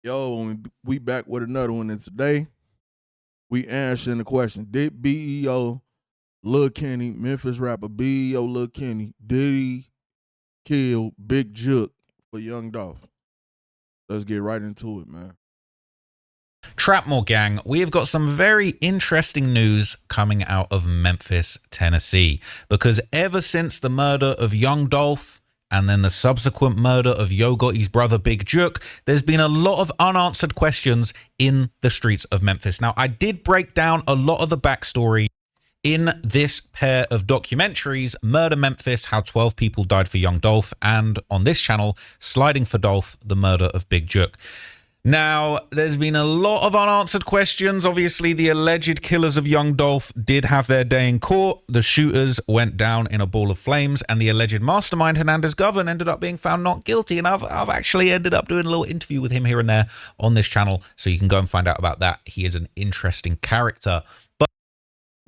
Yo, we back with another one, and today we answering the question: did BEO Lil Kenny, Memphis rapper BEO Lil Kenny, did he kill Big Jook for Young Dolph? Let's get right into it, man. Trapmore gang, we have got some very interesting news coming out of Memphis, Tennessee, because ever since the murder of Young Dolph and then the subsequent murder of Yo Gotti's brother Big Jook, there's been a lot of unanswered questions in the streets of Memphis. Now, I did break down a lot of the backstory in this pair of documentaries, Murder Memphis, How 12 People Died for Young Dolph, and on this channel, Sliding for Dolph, The Murder of Big Jook. Now, there's been a lot of unanswered questions. Obviously, the alleged killers of Young Dolph did have their day in court. The shooters went down in a ball of flames, and the alleged mastermind, Hernandez Govern, ended up being found not guilty. And I've actually ended up doing a little interview with him here and there on this channel, so you can go and find out about that. He is an interesting character. But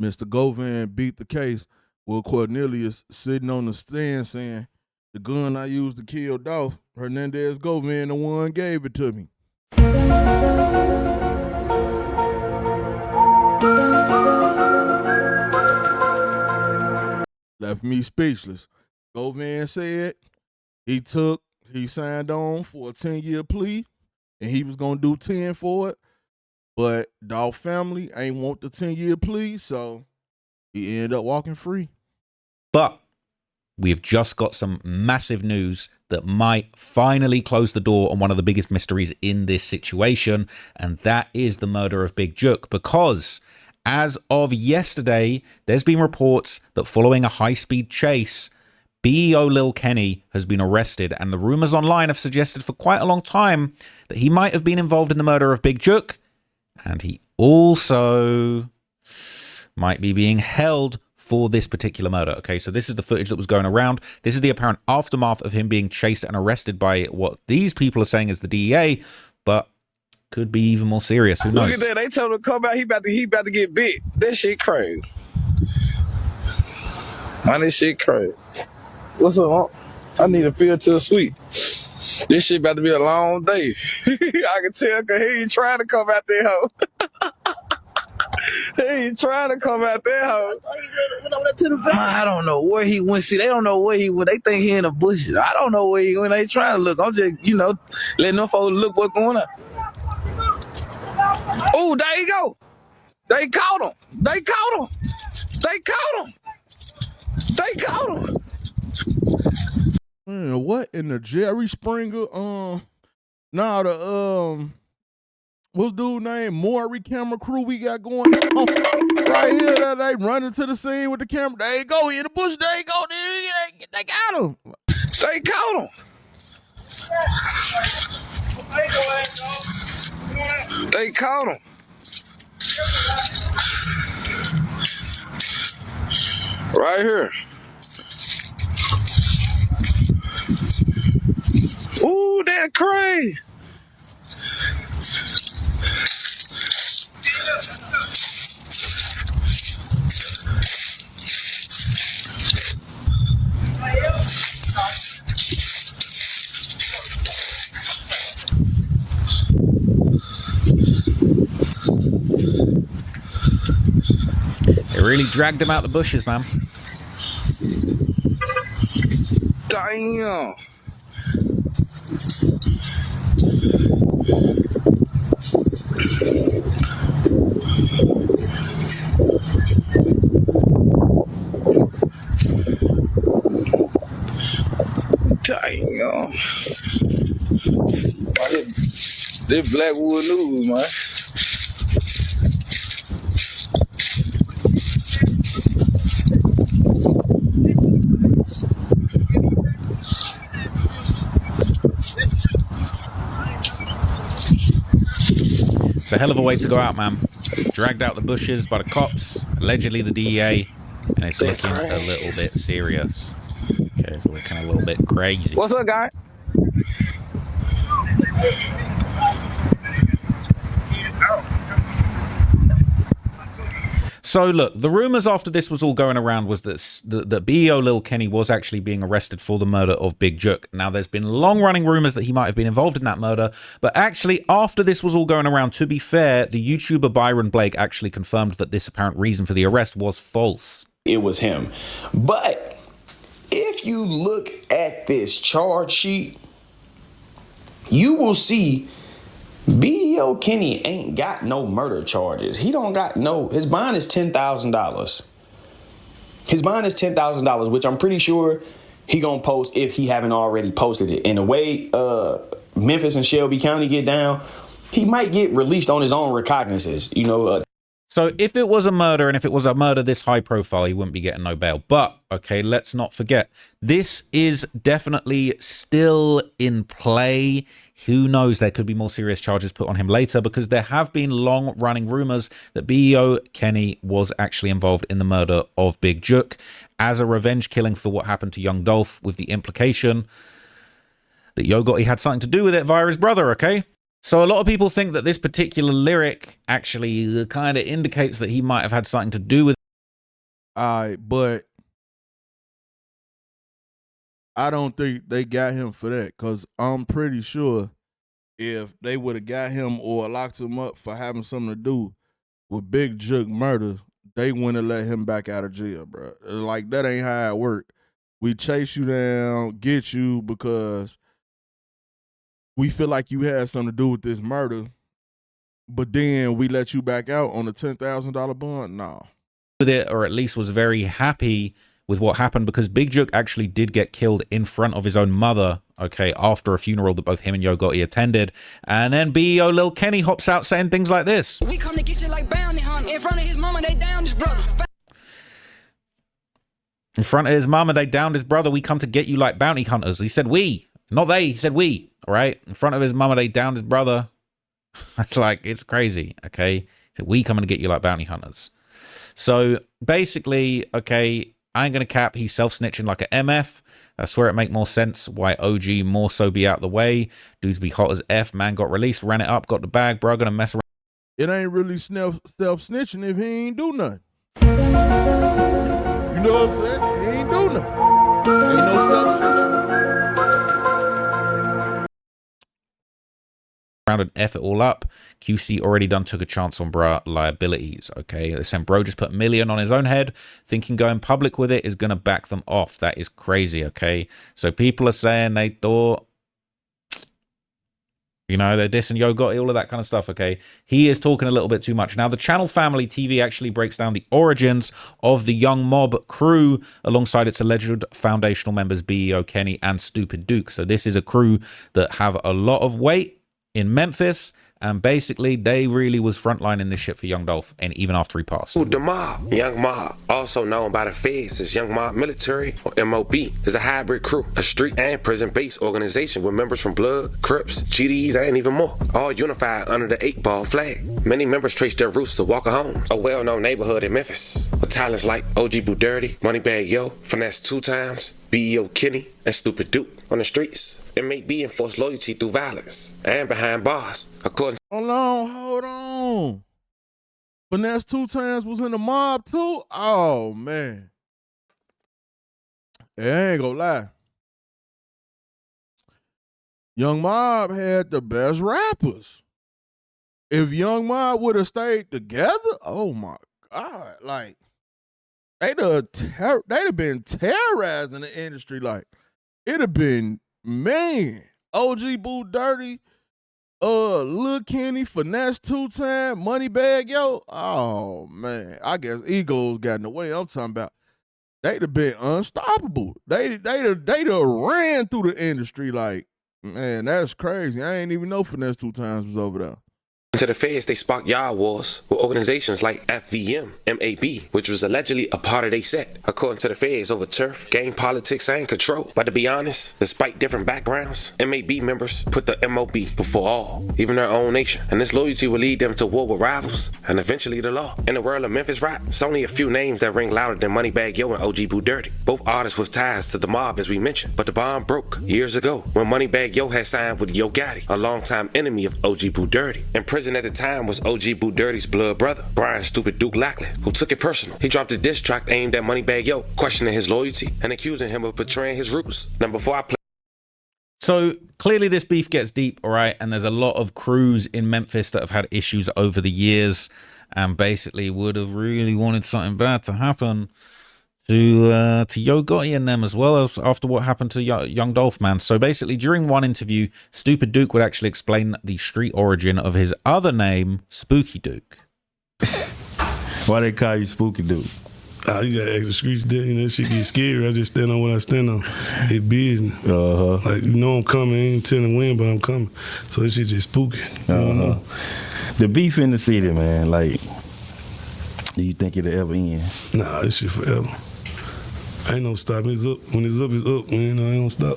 Mr. Govan beat the case with Cornelius sitting on the stand saying, the gun I used to kill Dolph, Hernandez Govan, the one gave it to me. Left me speechless. Govan said he signed on for a 10-year plea and he was going to do 10 for it. But Dolph family ain't want the 10-year plea, so he ended up walking free. But we've just got some massive news that might finally close the door on one of the biggest mysteries in this situation, and that is the murder of Big Jook. Because as of yesterday, there's been reports that following a high-speed chase, BEO Lil Kenny has been arrested, and the rumors online have suggested for quite a long time that he might have been involved in the murder of Big Jook, and he also might be being held for this particular murder. Okay, so this is the footage that was going around. This is the apparent aftermath of him being chased and arrested by what these people are saying is the DEA, but could be even more serious. Who knows? Look at that. They told him to come out. He about to get bit. That shit crazy. Man, this shit crazy. What's up, I need a feel to the sweet. This shit about to be a long day. I can tell because he ain't trying to come out there, hoe. He ain't trying to come out there, hoe. I don't know where he went. See, they don't know where he went. They think he in the bushes. I don't know where he went. They ain't trying to look. I'm just, letting them folks look what's going on. Oh, there you go. They caught him. They caught him. They caught him. They caught him. Man, what in the Jerry Springer? What's dude name? Maury camera crew we got going on right here. That they running to the scene with the camera. There you go. In the bush. There you go. They got him. They caught him. They caught him. Right here. Ooh, that's crazy. They really dragged him out the bushes, man. Damn. Damn. This Blackwood News, man. It's a hell of a way to go out, man. Dragged out the bushes by the cops, allegedly the DEA, and it's looking a little bit serious. Okay, it's looking a little bit crazy. What's up, guy? So look, the rumors after this was all going around was that BEO Lil Kenny was actually being arrested for the murder of Big Jook. Now, there's been long-running rumors that he might have been involved in that murder, but actually, after this was all going around, to be fair, the YouTuber Byron Blake actually confirmed that this apparent reason for the arrest was false. It was him. But if you look at this charge sheet, you will see BEO Kenny ain't got no murder charges. He don't got no, his bond is $10,000. His bond is $10,000, which I'm pretty sure he gonna post if he haven't already posted it. And the way Memphis and Shelby County get down, he might get released on his own recognizance, you know. So if it was a murder, and if it was a murder this high profile, he wouldn't be getting no bail. But, okay, let's not forget, this is definitely still in play. Who knows, there could be more serious charges put on him later, because there have been long-running rumors that BEO Kenny was actually involved in the murder of Big Jook as a revenge killing for what happened to Young Dolph, with the implication that Yo Gotti had something to do with it via his brother, okay? So a lot of people think that this particular lyric actually kind of indicates that he might have had something to do with it. But I don't think they got him for that, because I'm pretty sure if they would have got him or locked him up for having something to do with Big Jook murder, they wouldn't have let him back out of jail, bro. Like, that ain't how it work. We chase you down, get you because we feel like you had something to do with this murder, but then we let you back out on a $10,000 bond? No. With it, or at least was very happy with what happened, because Big Jook actually did get killed in front of his own mother, okay, after a funeral that both him and Yo Gotti attended. And then BEO Lil Kenny hops out saying things like this. We come to get you like bounty hunter. In front of his mama, they down his brother. In front of his mama, they downed his brother. We come to get you like bounty hunters. He said we, not they. He said we, all right? In front of his mama, they downed his brother. That's like, it's crazy, okay? He said, we coming to get you like bounty hunters. So basically, okay, I ain't gonna cap, he's self-snitching like an MF. I swear it make more sense why OG more so be out the way. Dudes be hot as F, man got released, ran it up, got the bag, bro, gonna mess around. It ain't really self-snitching if he ain't do nothing. You know what I'm saying? He ain't do nothing. Ain't no self-snitching. Around and F it all up. QC already done took a chance on bruh liabilities, okay? They're saying bro just put $1 million on his own head, thinking going public with it is gonna back them off. That is crazy, okay? So people are saying they thought, you know, they're dissing Yo Gotti, all of that kind of stuff, okay? He is talking a little bit too much. Now, the channel Family TV actually breaks down the origins of the Young Mob crew alongside its alleged foundational members BEO Kenny and Stupid Duke. So this is a crew that have a lot of weight in Memphis, and basically they really was frontlining this shit for Young Dolph, and even after he passed. The Mob, Young Mob, also known by the feds as Young Mob Military or MOB, is a hybrid crew, a street and prison-based organization with members from Blood, Crips, GDs, and even more, all unified under the 8-ball flag. Many members trace their roots to Walker Homes, a well-known neighborhood in Memphis, with talents like OG Boo Dirty, Moneybag Yo, Finesse 2 Times, BEO Kenny, and Stupid Duke. On the streets, it may be enforced loyalty through violence and behind bars, according. Hold on. Finesse 2 Times was in the mob too? Oh, man. I ain't gonna lie. Young Mob had the best rappers. If Young Mob would have stayed together, oh my God, like, they'd have been terrorizing the industry. Like, it'd have been, man, OG Boo Dirty, Lil Kenny, Finesse 2 Times, Moneybag Yo. Oh, man. I guess egos got in the way. I'm talking about they'd have been unstoppable. They'd have ran through the industry. Like, man, that's crazy. I ain't even know Finesse 2 Times was over there. To the feds, they sparked yard wars with organizations like FVM, MAB, which was allegedly a part of their set, according to the feds, over turf, gang politics, and control. But to be honest, despite different backgrounds, MAB members put the MOB before all, even their own nation. And this loyalty will lead them to war with rivals and eventually the law. In the world of Memphis rap, it's only a few names that ring louder than Moneybag Yo and OG Boo Dirty, both artists with ties to the mob as we mentioned. But the bond broke years ago when Moneybag Yo had signed with Yo Gotti, a longtime enemy of OG Boo Dirty. In prison, prison at the time was OG Boo Dirty's blood brother, Brian Stupid Duke Lackley, who took it personal. He dropped a diss track aimed at Moneybagg Yo, questioning his loyalty and accusing him of betraying his roots. Now, before I play. So clearly this beef gets deep, all right? And there's a lot of crews in Memphis that have had issues over the years and basically would have really wanted something bad to happen to Yo Gotti and them, as well as after what happened to Young Dolph, man. So basically during one interview, Stupid Duke would actually explain the street origin of his other name, Spooky Duke. Why they call you Spooky Duke? Oh, you got extra streets there, you know, that shit get scary. I just stand on what I stand on. It's business. Like, you know I'm coming. I ain't telling when, but I'm coming. So this shit just spooky. The beef in the city, man, like, do you think it'll ever end? Nah, this shit forever. Ain't no stopping. It's up. When it's up, it's up. You know, I ain't gonna stop.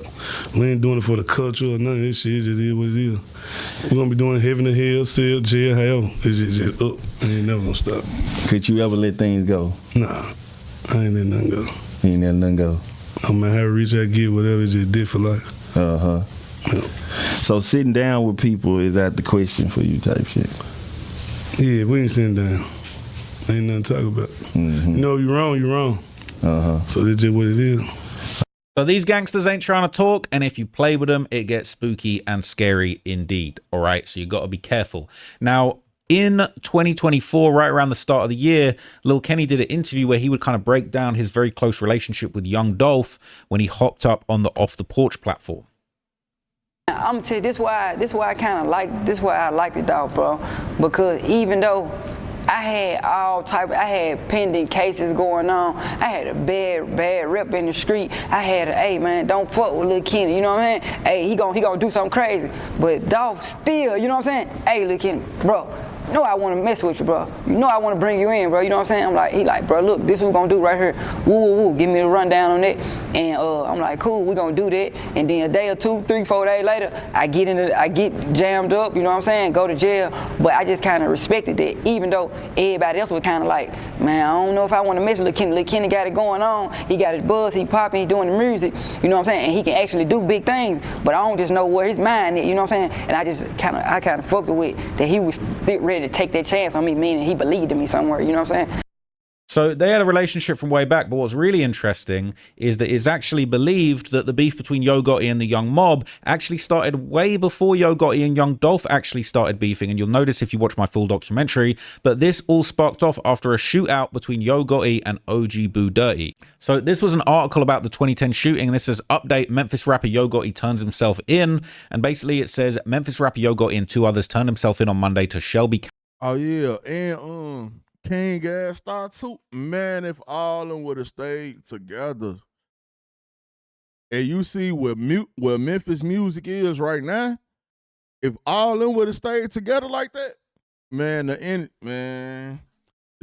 We ain't doing it for the culture or none of this shit. It just is what it is. We're gonna be doing heaven and hell, cell, jail, however. It's just up. And ain't never gonna stop. Could you ever let things go? Nah, I ain't let nothing go. You ain't let nothing go? No matter how rich I get, whatever, it's just dead for life. Yeah. So sitting down with people, is that the question for you type shit? Yeah, we ain't sitting down. Ain't nothing to talk about. You know, if you're wrong, you're wrong. So that's just what it is. So these gangsters ain't trying to talk, and if you play with them, it gets spooky and scary indeed. All right, so you got to be careful. Now, in 2024, right around the start of the year, Lil Kenny did an interview where he would kind of break down his very close relationship with Young Dolph when he hopped up on the Off the Porch platform. I'm gonna tell you, this why I liked it, dog, bro. Because even though I had pending cases going on. I had a bad rep in the street. I had hey man, don't fuck with Lil Kenny, you know what I'm saying? Hey, he gonna do something crazy. But Dolph still, you know what I'm saying? Hey, Lil Kenny, bro, you know I wanna mess with you, bro. You know I wanna bring you in, bro, you know what I'm saying? He like, bro, look, this is what we gonna do right here. Woo, give me the rundown on that. And I'm like, cool, we gonna do that. And then a day or 2, 3, 4 days later, I get jammed up, you know what I'm saying? Go to jail. But I just kind of respected that, even though everybody else was kind of like, man, I don't know if I want to mess with Lil Kenny. Lil Kenny got it going on. He got his buzz, he popping, he doing the music, you know what I'm saying? And he can actually do big things. But I don't just know where his mind is, you know what I'm saying? And I kind of fucked with that he was ready to take that chance on me, meaning he believed in me somewhere, you know what I'm saying? So they had a relationship from way back, but what's really interesting is that it's actually believed that the beef between Yo Gotti and the Young Mob actually started way before Yo Gotti and Young Dolph actually started beefing. And you'll notice if you watch my full documentary, but this all sparked off after a shootout between Yo Gotti and OG Boo Dirty. So this was an article about the 2010 shooting, and this says, update, Memphis rapper Yo Gotti turns himself in. And basically it says, Memphis rapper Yo Gotti and 2 others turned himself in on Monday to Shelby. Oh yeah, and King Gas Star too. Man, if all of them would have stayed together. And you see where Memphis music is right now, if all of them would have stayed together like that, man, the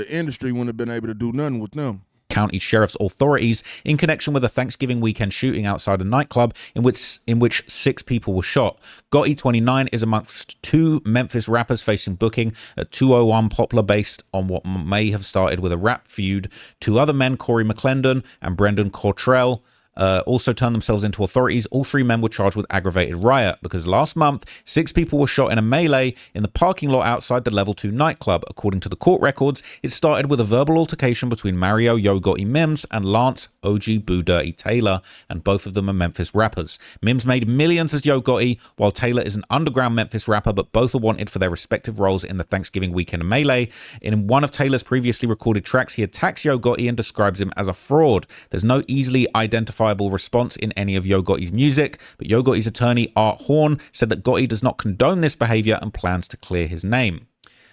industry wouldn't have been able to do nothing with them. County Sheriff's authorities in connection with a Thanksgiving weekend shooting outside a nightclub in which 6 people were shot. Gotti, 29, is amongst 2 Memphis rappers facing booking at 201 Poplar based on what may have started with a rap feud. 2 other men, Corey McClendon and Brendan Cortrell, also turned themselves into authorities. All 3 men were charged with aggravated riot because last month 6 people were shot in a melee in the parking lot outside the Level 2 nightclub. According to the court records, it started with a verbal altercation between Mario Yo Gotti Mims and Lance OG Boo Dirty Taylor, and both of them are Memphis rappers. Mims made millions as Yo Gotti, while Taylor is an underground Memphis rapper, but both are wanted for their respective roles in the Thanksgiving weekend melee. In one of Taylor's previously recorded tracks, he attacks Yo Gotti and describes him as a fraud. There's no easily identifiable response in any of Yo Gotti's music, but Yo Gotti's attorney Art Horn said that Gotti does not condone this behavior and plans to clear his name.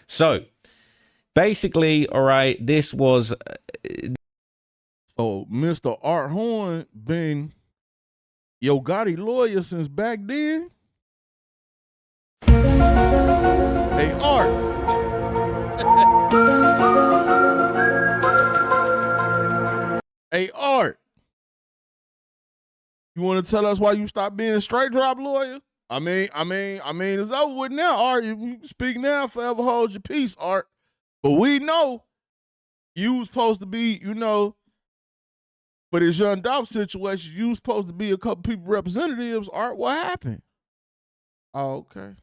So basically, all right, this was So Mr. Art Horn been Yo Gotti lawyer since back then. Hey Art. Hey Art. You want to tell us why you stopped being a straight drop lawyer? I mean, it's over with now, Art. You speak now, forever hold your peace, Art. But we know you was supposed to be, you know, for this Young Dolph situation, you was supposed to be a couple people representatives, Art. What happened? Oh, okay.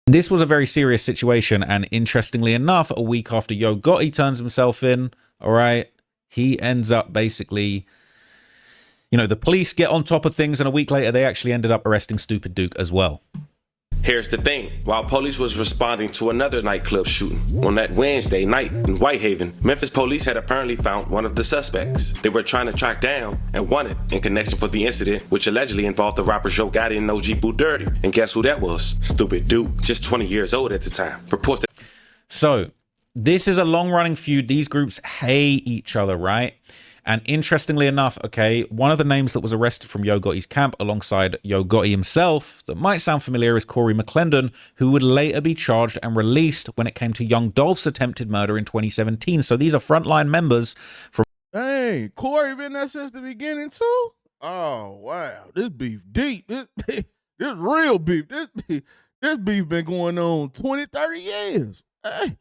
This was a very serious situation, and interestingly enough, a week after Yo Gotti turns himself in, all right, he ends up basically, you know, the police get on top of things, and a week later, they actually ended up arresting Stupid Duke as well. Here's the thing. While police was responding to another nightclub shooting on that Wednesday night in Whitehaven, Memphis police had apparently found one of the suspects they were trying to track down and wanted in connection for the incident, which allegedly involved the rapper Yo Gotti and OG Boo Dirty. And guess who that was? Stupid Duke, just 20 years old at the time. Reports that. So this is a long-running feud. These groups hate each other, right? And interestingly enough, okay, one of the names that was arrested from Yo Gotti's camp alongside Yo Gotti himself that might sound familiar is Corey McClendon, who would later be charged and released when it came to Young Dolph's attempted murder in 2017. So these are frontline members from... Hey, Corey been there since the beginning too? Oh, wow. This beef deep. This real beef. This beef been going on 20, 30 years. Hey.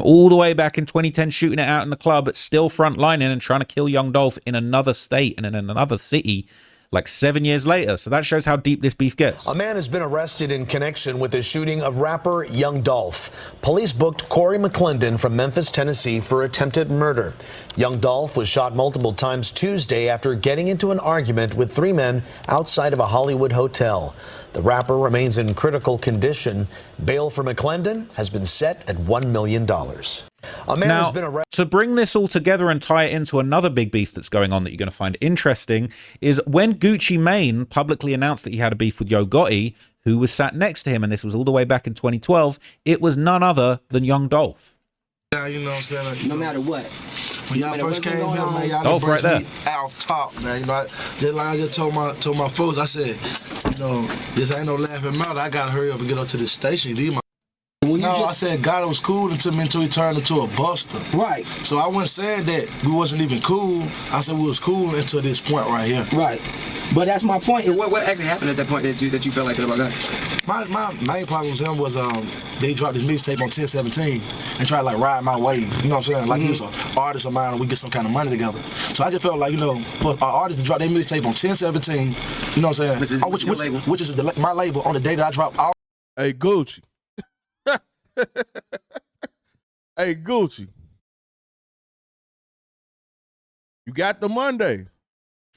all the way back in 2010 shooting it out in the club, but still frontlining and trying to kill Young Dolph in another state and in another city like 7 years later. So that shows how deep this beef gets. A man has been arrested in connection with the shooting of rapper Young Dolph. Police booked Corey McClendon from Memphis, Tennessee for attempted murder. Young Dolph was shot multiple times Tuesday after getting into an argument with three men outside of a Hollywood hotel. The rapper remains in critical condition. Bail for McClendon has been set at $1 million. A man has been arrested. To bring this all together and tie it into another big beef that's going on that you're going to find interesting is when Gucci Mane publicly announced that he had a beef with Yo Gotti, who was sat next to him, and this was all the way back in 2012, it was none other than Young Dolph. Yeah, you know what I'm saying? Like, no matter what. When y'all first came here, man, y'all Dolph right there. Off top, man. You know, I just told my folks, I said, you know, this ain't no laughing matter. I gotta hurry up and get up to this station. I said God was cool until he turned into a buster. Right. So I wasn't saying that we wasn't even cool. I said we was cool until this point right here. Right. But that's my point. So what actually happened at that point that you felt like that about God? My main problem with him was they dropped this mixtape on 1017 and tried to like ride my wave. You know what I'm saying? Like he was an artist of mine and we get some kind of money together. So I just felt like, you know, for our artists to drop their mixtape on 1017, you know what I'm saying? Which is my label on the day that I dropped all. Hey, Gucci. Hey, Gucci. You got the Monday.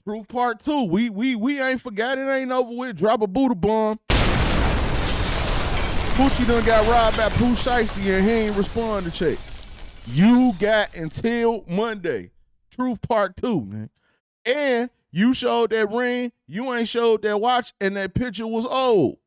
Truth Part 2. We ain't forgot it ain't over with. Drop a Buddha bomb. Gucci done got robbed by Pooh Shiesty and he ain't respond to check. You got until Monday. Truth Part 2, man. And you showed that ring, you ain't showed that watch, and that picture was old.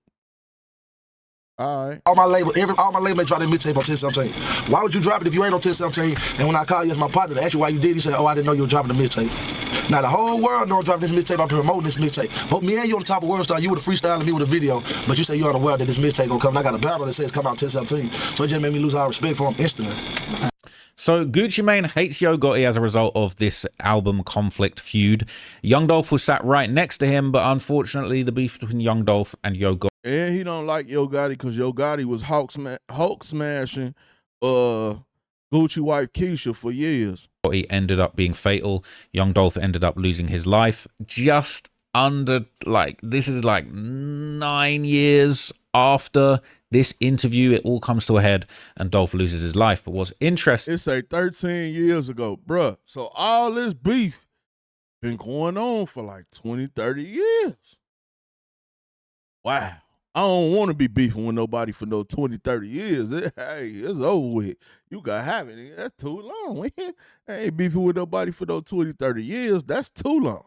All right. All my label dropped their mixtape on 1017. Why would you drop it if you ain't on 1017? And when I call you as my partner to ask you why you did, you say, oh, I didn't know you were dropping the mixtape. Now the whole world know I'm dropping this mixtape. I'm promoting this mixtape. But me and you on the top of World Star, you would have freestyling me with a video, but you say you're unaware that this mixtape gonna come. And I got a battle that says come out 1017. So it just made me lose all respect for him instantly. So Gucci Mane hates Yo Gotti as a result of this album conflict feud. Young Dolph was sat right next to him, but unfortunately the beef between Young Dolph and Yo Gotti. And he don't like Yo Gotti because Yo Gotti was Hulk smashing Gucci wife Keisha for years. He ended up being fatal. Young Dolph ended up losing his life just under, this is 9 years after this interview. It all comes to a head and Dolph loses his life. But what's interesting... It's 13 years ago, bruh. So all this beef been going on for 20, 30 years. Wow. I don't want to be beefing with nobody for no 20, 30 years. It's over with. You got to have it. That's too long. I ain't beefing with nobody for no 20, 30 years. That's too long.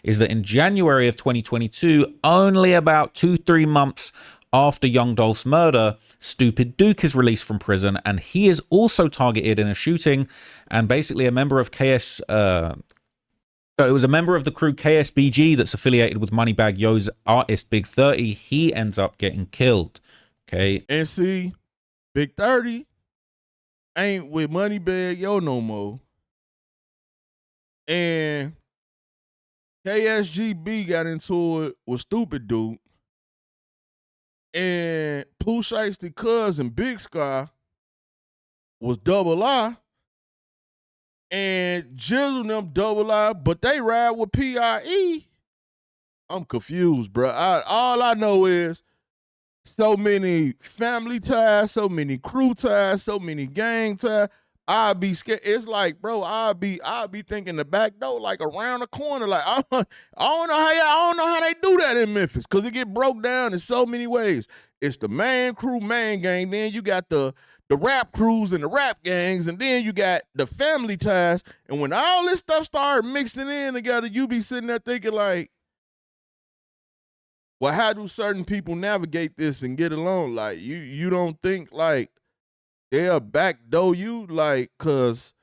Is that in January of 2022, only about 2-3 months after Young Dolph's murder, Stupid Duke is released from prison, and he is also targeted in a shooting, and basically a member of So it was a member of the crew KSBG that's affiliated with Moneybagg Yo's artist Big 30. He ends up getting killed. Okay. And see, Big 30 ain't with Moneybagg Yo no more. And KSGB got into it with Stupid Dude. And Pooh Shiesty cousin Big Sky was Double I. And Jizzle them Double I, but they ride with PIE. I'm confused, bro. All I know is so many family ties, so many crew ties, so many gang ties. I'll be scared. It's like, bro, I'll be thinking the back door, like around the corner. Like I don't know how they do that in Memphis, because it get broke down in so many ways. It's the main crew, main gang. Then you got the rap crews and the rap gangs, and then you got the family ties. And when all this stuff started mixing in together, you be sitting there thinking like, well, how do certain people navigate this and get along? Like you don't think like they'll backdoor you, like, cause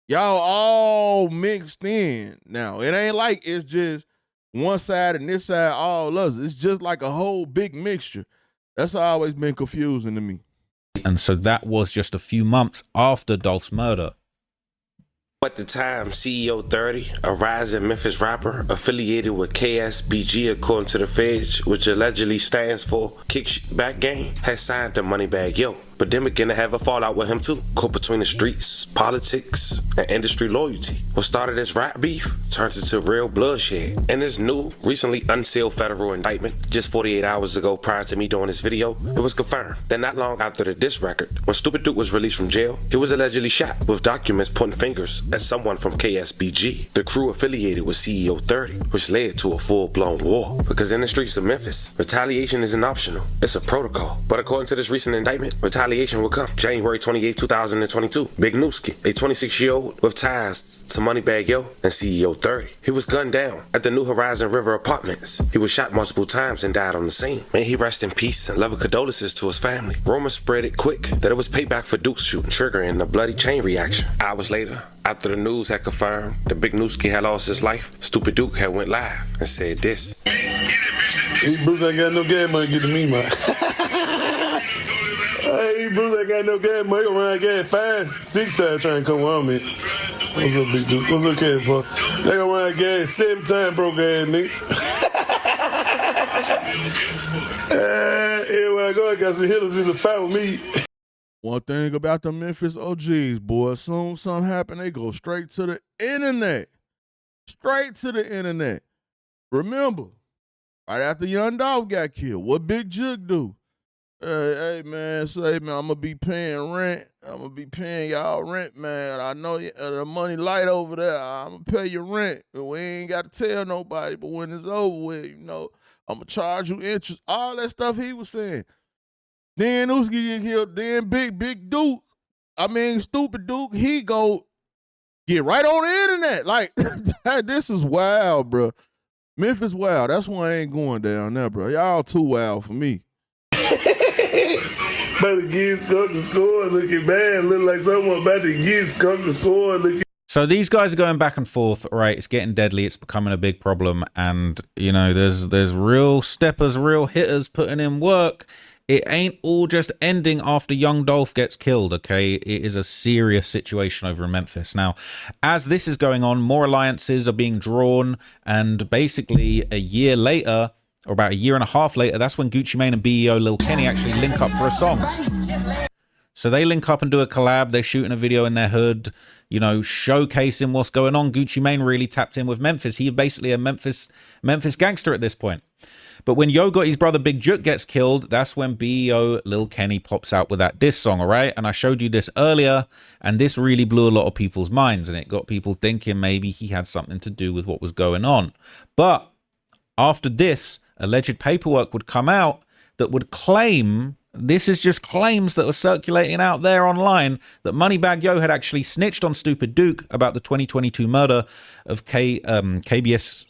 y'all all mixed in now. It ain't like it's just one side and this side all others. It's just like a whole big mixture. That's always been confusing to me. And so that was just a few months after Dolph's murder. At the time, CEO 30, a rising Memphis rapper affiliated with KSBG according to the feds, which allegedly stands for Kickback Gang, had signed to Moneybagg Yo. But then began to have a fallout with him too. Caught between the streets, politics, and industry loyalty. What started as rap beef turns into real bloodshed. And this new, recently unsealed federal indictment, just 48 hours ago prior to me doing this video, it was confirmed that not long after the diss record, when Stupid Duke was released from jail, he was allegedly shot with documents pointing fingers at someone from KSBG, the crew affiliated with CEO 30, which led to a full-blown war. Because in the streets of Memphis, retaliation isn't optional, it's a protocol. But according to this recent indictment, retaliation will come. January 28, 2022, Big Nooski, a 26-year-old with ties to Moneybagg Yo and CEO 30. He was gunned down at the New Horizon River Apartments. He was shot multiple times and died on the scene. May he rest in peace and loving condolences to his family. Rumors spread it quick that it was payback for Duke's shooting, triggering a bloody chain reaction. Hours later, after the news had confirmed that Big Nooski had lost his life, Stupid Duke had went live and said this. Hey, Bruce ain't got no gas money to get to me, man. Hey, Bruce ain't got no gas money. He gonna run gas 5-6 times trying to come on me. What's up, Big Duke? What's up, Cat, bro? They gonna run gas 7 times, broke ass nigga. Everywhere I go, I got some hitters in the fight with me. One thing about the Memphis OGs, boy, as soon as something happen, they go straight to the internet. Straight to the internet. Remember, right after Young Dolph got killed, what Big Jook do? Hey, man, say, man, I'm going to be paying rent. I'm going to be paying y'all rent, man. I know the money light over there. I'm going to pay your rent. We ain't got to tell nobody, but when it's over with, you know, I'm going to charge you interest. All that stuff he was saying. Then Nooski get killed. Then Big Duke, Stupid Duke, he go get right on the internet. Like, this is wild, bro. Memphis wild. That's why I ain't going down there, bro. Y'all too wild for me. About to get Skunk to score, looking bad. Look like someone about to get Skunk to score, looking. So these guys are going back and forth, right? It's getting deadly. It's becoming a big problem. And, you know, there's real steppers, real hitters putting in work. It ain't all just ending after Young Dolph gets killed, okay? It is a serious situation over in Memphis. Now, as this is going on, more alliances are being drawn. And basically a year later, or about a year and a half later, that's when Gucci Mane and BEO Lil Kenny actually link up for a song. So they link up and do a collab. They're shooting a video in their hood, you know, showcasing what's going on. Gucci Mane really tapped in with Memphis. He's basically a Memphis gangster at this point. But when Yo Gotti's brother Big Jook gets killed, that's when BEO Lil Kenny pops out with that diss song, all right? And I showed you this earlier, and this really blew a lot of people's minds, and it got people thinking maybe he had something to do with what was going on. But after this, alleged paperwork would come out that would claim, this is just claims that were circulating out there online, that Moneybagg Yo had actually snitched on Stupid Duke about the 2022 murder of KSBG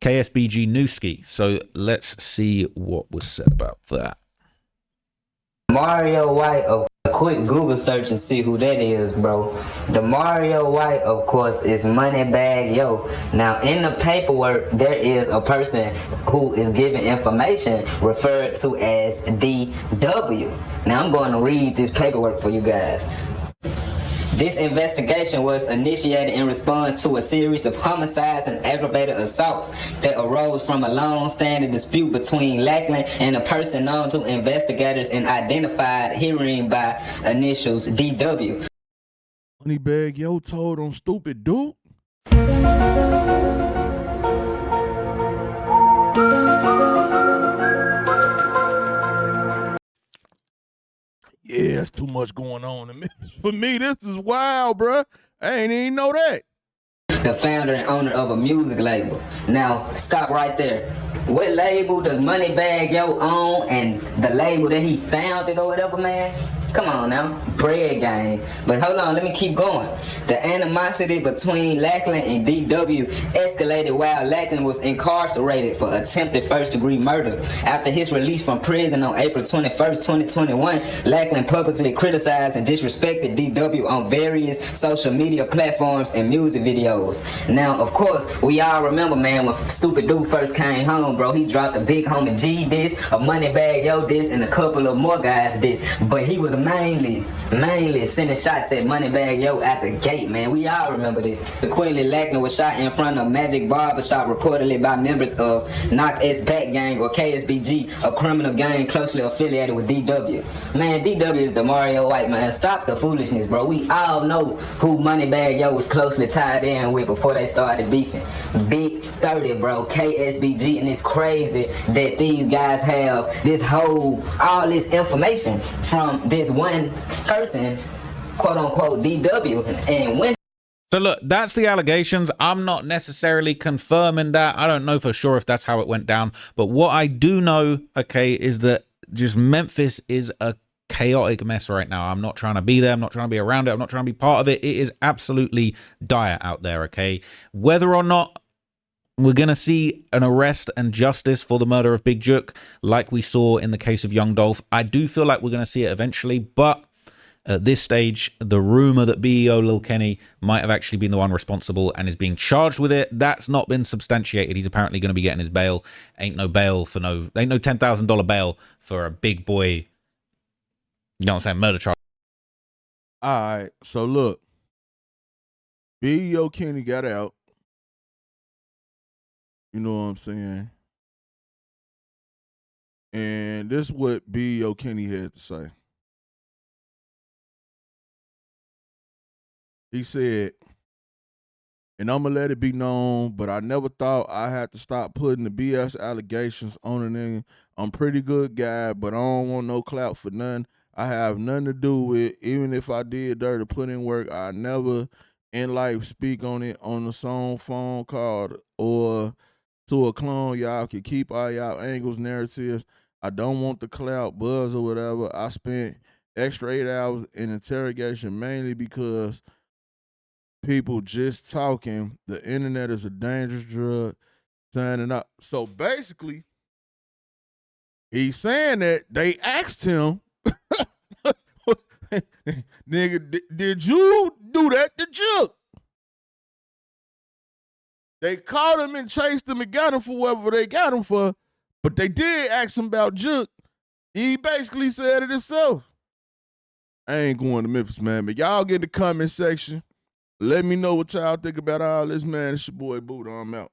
Nooski. So let's see what was said about that. Mario White, a quick Google search and see who that is, bro. The Mario White, of course, is Moneybagg Yo. Now, in the paperwork, there is a person who is giving information referred to as DW. Now, I'm going to read this paperwork for you guys. This investigation was initiated in response to a series of homicides and aggravated assaults that arose from a long-standing dispute between Lackland and a person known to investigators and identified herein by initials DW. Moneybagg Yo told on Stupid Duke? Yeah, it's too much going on in Memphis. For me, this is wild, bruh. I ain't even know that. The founder and owner of a music label. Now, stop right there. What label does Moneybagg Yo own, and the label that he founded or whatever, man? Come on now, bread gang. But hold on, let me keep going. The animosity between Lackland and DW escalated while Lackland was incarcerated for attempted first-degree murder. After his release from prison on April 21st, 2021, Lackland publicly criticized and disrespected DW on various social media platforms and music videos. Now, of course, we all remember, man, when Stupid Dude first came home, bro, he dropped a Big Homie G diss, a Moneybagg Yo diss, and a couple of more guys diss. But he was mainly sending shots at Moneybagg Yo at the gate, man. We all remember this. Quinley Lackland was shot in front of Magic Barbershop, reportedly by members of Knock S Back Gang or KSBG, a criminal gang closely affiliated with DW. Man, DW is the Mario White, man. Stop the foolishness, bro. We all know who Moneybagg Yo was closely tied in with before they started beefing. Big 30, bro. KSBG, and it's crazy that these guys have all this information from this one person, quote unquote DW, and when. So look, that's the allegations. I'm not necessarily confirming that. I don't know for sure if that's how it went down. But what I do know, okay, is that just Memphis is a chaotic mess right now. I'm not trying to be there. I'm not trying to be around it. I'm not trying to be part of it. It is absolutely dire out there, okay? Whether or not we're going to see an arrest and justice for the murder of Big Jook, like we saw in the case of Young Dolph, I do feel like we're going to see it eventually, but at this stage, the rumor that BEO Lil Kenny might have actually been the one responsible and is being charged with it, that's not been substantiated. He's apparently going to be getting his bail. Ain't no $10,000 bail for a big boy, you know what I'm saying, murder charge. All right, so look, BEO Kenny got out. You know what I'm saying? And this is what BEO Kenny had to say. He said, and I'm going to let it be known, but I never thought I had to stop putting the BS allegations on a nigga. I'm pretty good guy, but I don't want no clout for none. I have nothing to do with it. Even if I did dirty, put in work, I never in life speak on it on the song, phone call, or to a clone. Y'all can keep all y'all angles, narratives. I don't want the clout, buzz, or whatever. I spent extra 8 hours in interrogation mainly because people just talking. The internet is a dangerous drug. Signing up. So basically, he's saying that they asked him, nigga, did you do that to Jook? They caught him and chased him and got him for whatever they got him for, but they did ask him about Jook. He basically said it himself. I ain't going to Memphis, man, but y'all get in the comment section. Let me know what y'all think about all this, man. It's your boy Buddha. I'm out.